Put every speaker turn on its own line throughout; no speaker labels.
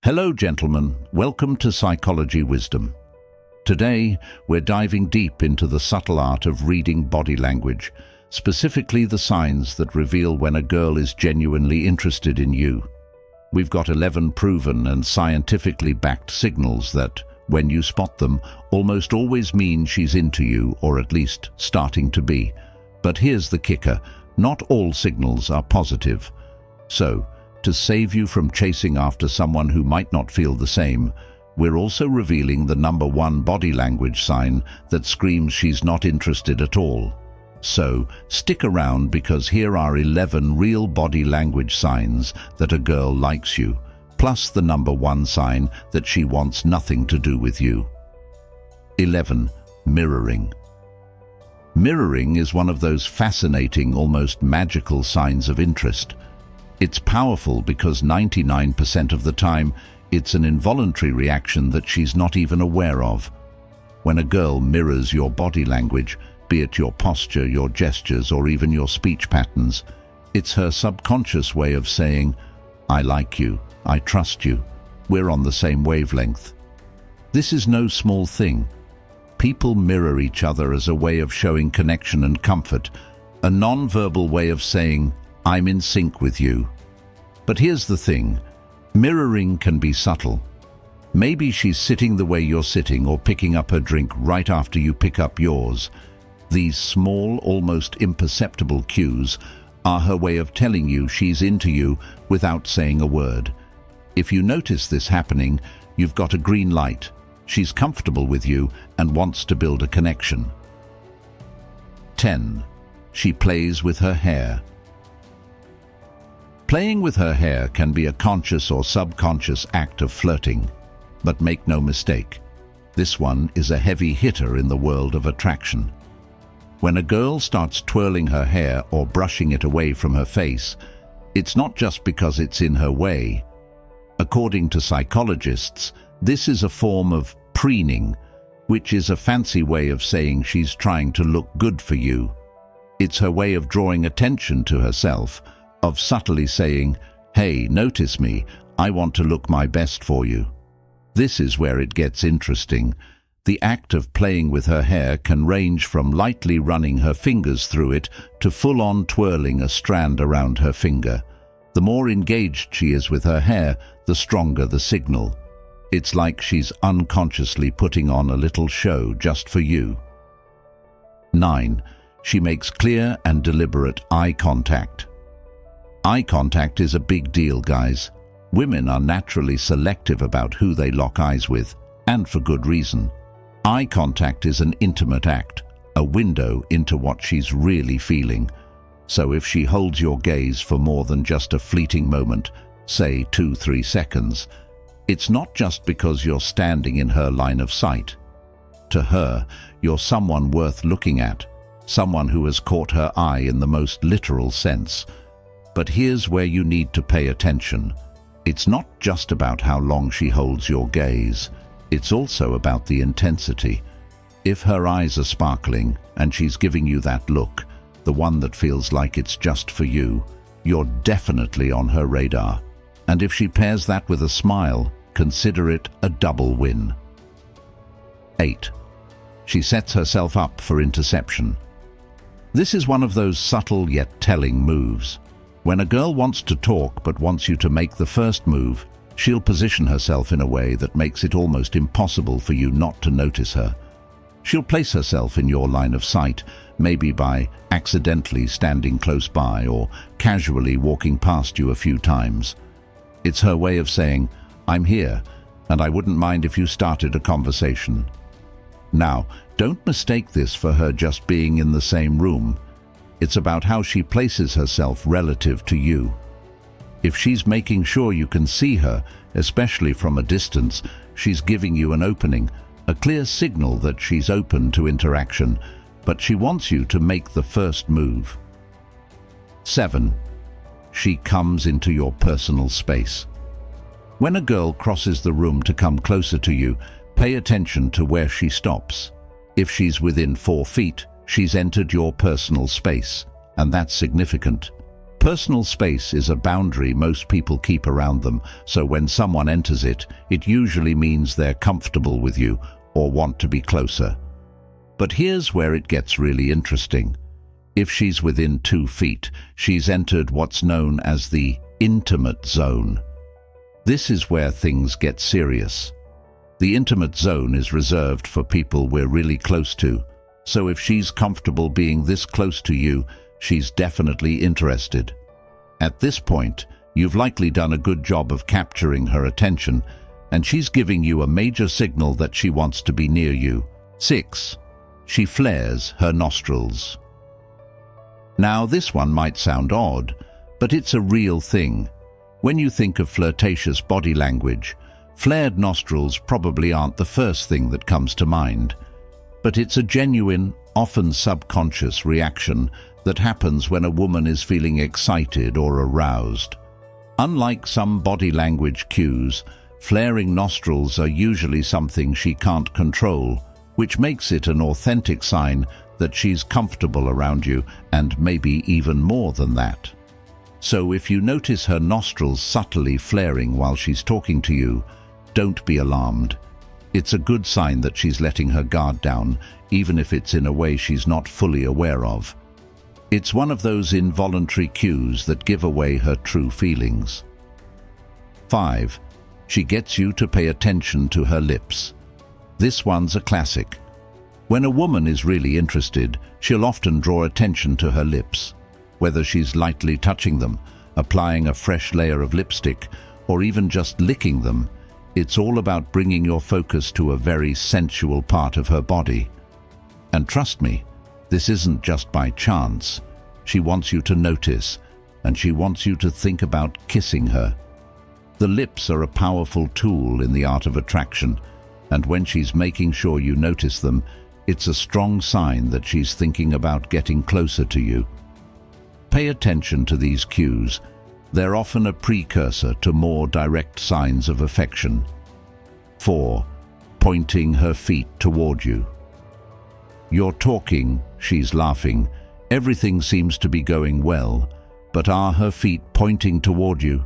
Hello, gentlemen. Welcome to Psychology Wisdom. Today, we're diving deep into the subtle art of reading body language, specifically the signs that reveal when a girl is genuinely interested in you. We've got 11 proven and scientifically backed signals that, when you spot them, almost always mean she's into you, or at least starting to be. But here's the kicker: not all signals are positive. So, to save you from chasing after someone who might not feel the same, we're also revealing the #1 body language sign that screams she's not interested at all. So, stick around, because here are 11 real body language signs that a girl likes you, plus the #1 sign that she wants nothing to do with you. 11. Mirroring. Mirroring is one of those fascinating, almost magical signs of interest. It's powerful because 99% of the time, it's an involuntary reaction that she's not even aware of. When a girl mirrors your body language, be it your posture, your gestures, or even your speech patterns, it's her subconscious way of saying, "I like you, I trust you, we're on the same wavelength." This is no small thing. People mirror each other as a way of showing connection and comfort, a non-verbal way of saying, "I'm in sync with you." But here's the thing: mirroring can be subtle. Maybe she's sitting the way you're sitting, or picking up her drink right after you pick up yours. These small, almost imperceptible cues are her way of telling you she's into you without saying a word. If you notice this happening, you've got a green light. She's comfortable with you and wants to build a connection. 10. She plays with her hair. Playing with her hair can be a conscious or subconscious act of flirting. But make no mistake, this one is a heavy hitter in the world of attraction. When a girl starts twirling her hair or brushing it away from her face, it's not just because it's in her way. According to psychologists, this is a form of preening, which is a fancy way of saying she's trying to look good for you. It's her way of drawing attention to herself, of subtly saying, "Hey, notice me, I want to look my best for you." This is where it gets interesting. The act of playing with her hair can range from lightly running her fingers through it to full-on twirling a strand around her finger. The more engaged she is with her hair, the stronger the signal. It's like she's unconsciously putting on a little show just for you. 9. She makes clear and deliberate eye contact. Eye contact is a big deal, guys. Women are naturally selective about who they lock eyes with, and for good reason. Eye contact is an intimate act, a window into what she's really feeling. So if she holds your gaze for more than just a fleeting moment, say 2-3 seconds, it's not just because you're standing in her line of sight. To her, you're someone worth looking at, someone who has caught her eye in the most literal sense. But here's where you need to pay attention. It's not just about how long she holds your gaze. It's also about the intensity. If her eyes are sparkling and she's giving you that look, the one that feels like it's just for you, you're definitely on her radar. And if she pairs that with a smile, consider it a double win. 8. She sets herself up for interception. This is one of those subtle yet telling moves. When a girl wants to talk but wants you to make the first move, she'll position herself in a way that makes it almost impossible for you not to notice her. She'll place herself in your line of sight, maybe by accidentally standing close by or casually walking past you a few times. It's her way of saying, "I'm here, and I wouldn't mind if you started a conversation." Now, don't mistake this for her just being in the same room. It's about how she places herself relative to you. If she's making sure you can see her, especially from a distance, she's giving you an opening, a clear signal that she's open to interaction, but she wants you to make the first move. 7. She comes into your personal space. When a girl crosses the room to come closer to you, pay attention to where she stops. If she's within 4 feet, she's entered your personal space, and that's significant. Personal space is a boundary most people keep around them, so when someone enters it, it usually means they're comfortable with you or want to be closer. But here's where it gets really interesting. If she's within 2 feet, she's entered what's known as the intimate zone. This is where things get serious. The intimate zone is reserved for people we're really close to, so if she's comfortable being this close to you, she's definitely interested. At this point, you've likely done a good job of capturing her attention, and she's giving you a major signal that she wants to be near you. 6. She flares her nostrils. Now, this one might sound odd, but it's a real thing. When you think of flirtatious body language, flared nostrils probably aren't the first thing that comes to mind. But it's a genuine, often subconscious reaction that happens when a woman is feeling excited or aroused. Unlike some body language cues, flaring nostrils are usually something she can't control, which makes it an authentic sign that she's comfortable around you, and maybe even more than that. So if you notice her nostrils subtly flaring while she's talking to you, don't be alarmed. It's a good sign that she's letting her guard down, even if it's in a way she's not fully aware of. It's one of those involuntary cues that give away her true feelings. 5. She gets you to pay attention to her lips. This one's a classic. When a woman is really interested, she'll often draw attention to her lips. Whether she's lightly touching them, applying a fresh layer of lipstick, or even just licking them, it's all about bringing your focus to a very sensual part of her body. And trust me, this isn't just by chance. She wants you to notice, and she wants you to think about kissing her. The lips are a powerful tool in the art of attraction, and when she's making sure you notice them, it's a strong sign that she's thinking about getting closer to you. Pay attention to these cues. They're often a precursor to more direct signs of affection. 4. Pointing her feet toward you. You're talking, she's laughing, everything seems to be going well, but are her feet pointing toward you?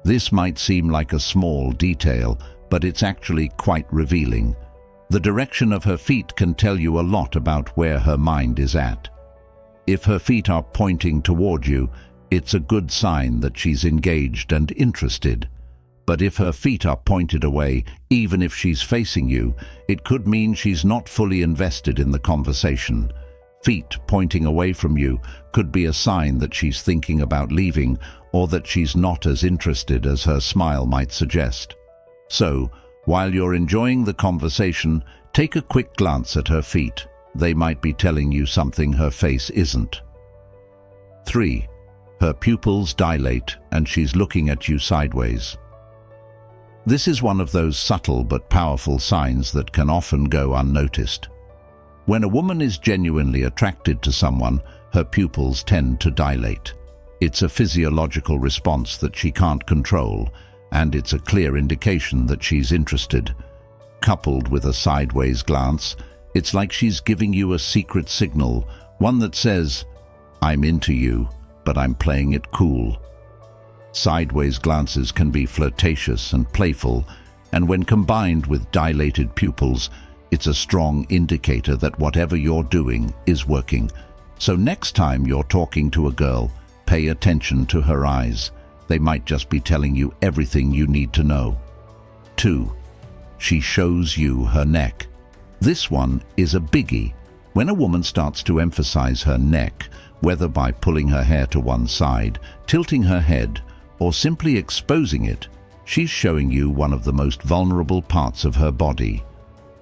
This might seem like a small detail, but it's actually quite revealing. The direction of her feet can tell you a lot about where her mind is at. If her feet are pointing toward you, it's a good sign that she's engaged and interested. But if her feet are pointed away, even if she's facing you, it could mean she's not fully invested in the conversation. Feet pointing away from you could be a sign that she's thinking about leaving, or that she's not as interested as her smile might suggest. So, while you're enjoying the conversation, take a quick glance at her feet. They might be telling you something her face isn't. 3. Her pupils dilate and she's looking at you sideways. This is one of those subtle but powerful signs that can often go unnoticed. When a woman is genuinely attracted to someone, her pupils tend to dilate. It's a physiological response that she can't control, and it's a clear indication that she's interested. Coupled with a sideways glance, it's like she's giving you a secret signal, one that says, "I'm into you, but I'm playing it cool." Sideways glances can be flirtatious and playful, and when combined with dilated pupils, it's a strong indicator that whatever you're doing is working. So next time you're talking to a girl, pay attention to her eyes. They might just be telling you everything you need to know. 2. She shows you her neck. This one is a biggie. When a woman starts to emphasize her neck, whether by pulling her hair to one side, tilting her head, or simply exposing it, she's showing you one of the most vulnerable parts of her body.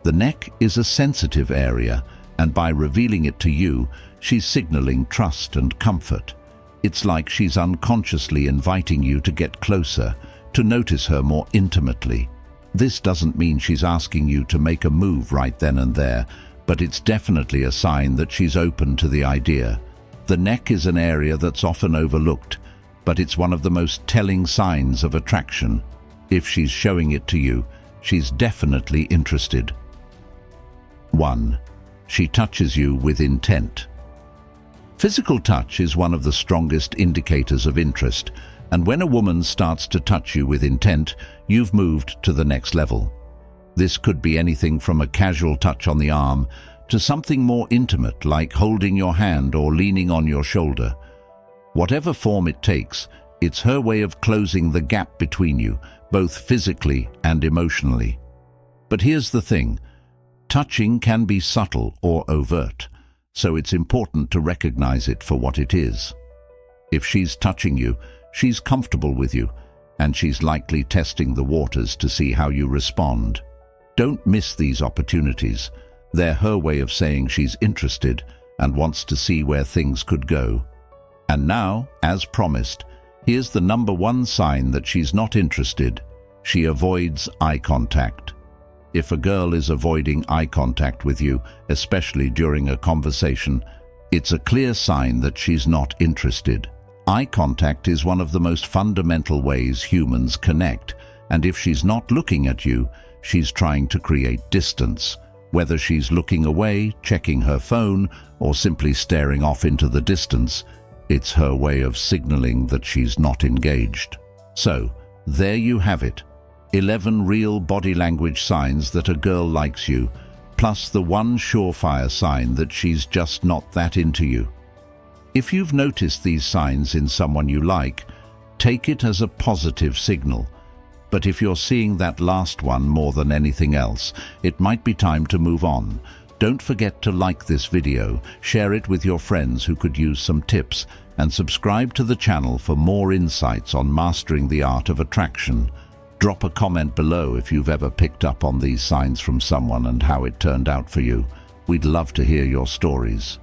The neck is a sensitive area, and by revealing it to you, she's signaling trust and comfort. It's like she's unconsciously inviting you to get closer, to notice her more intimately. This doesn't mean she's asking you to make a move right then and there, but it's definitely a sign that she's open to the idea. The neck is an area that's often overlooked, but it's one of the most telling signs of attraction. If she's showing it to you, she's definitely interested. 1. She touches you with intent. Physical touch is one of the strongest indicators of interest, and when a woman starts to touch you with intent, you've moved to the next level. This could be anything from a casual touch on the arm to something more intimate like holding your hand or leaning on your shoulder. Whatever form it takes, it's her way of closing the gap between you, both physically and emotionally. But here's the thing, touching can be subtle or overt, so it's important to recognize it for what it is. If she's touching you, she's comfortable with you, and she's likely testing the waters to see how you respond. Don't miss these opportunities. They're her way of saying she's interested and wants to see where things could go. And now, as promised, here's the number one sign that she's not interested. She avoids eye contact. If a girl is avoiding eye contact with you, especially during a conversation, it's a clear sign that she's not interested. Eye contact is one of the most fundamental ways humans connect, and if she's not looking at you, she's trying to create distance. Whether she's looking away, checking her phone, or simply staring off into the distance, it's her way of signaling that she's not engaged. So, there you have it. 11 real body language signs that a girl likes you, plus the one surefire sign that she's just not that into you. If you've noticed these signs in someone you like, take it as a positive signal. But if you're seeing that last one more than anything else, it might be time to move on. Don't forget to like this video, share it with your friends who could use some tips, and subscribe to the channel for more insights on mastering the art of attraction. Drop a comment below if you've ever picked up on these signs from someone and how it turned out for you. We'd love to hear your stories.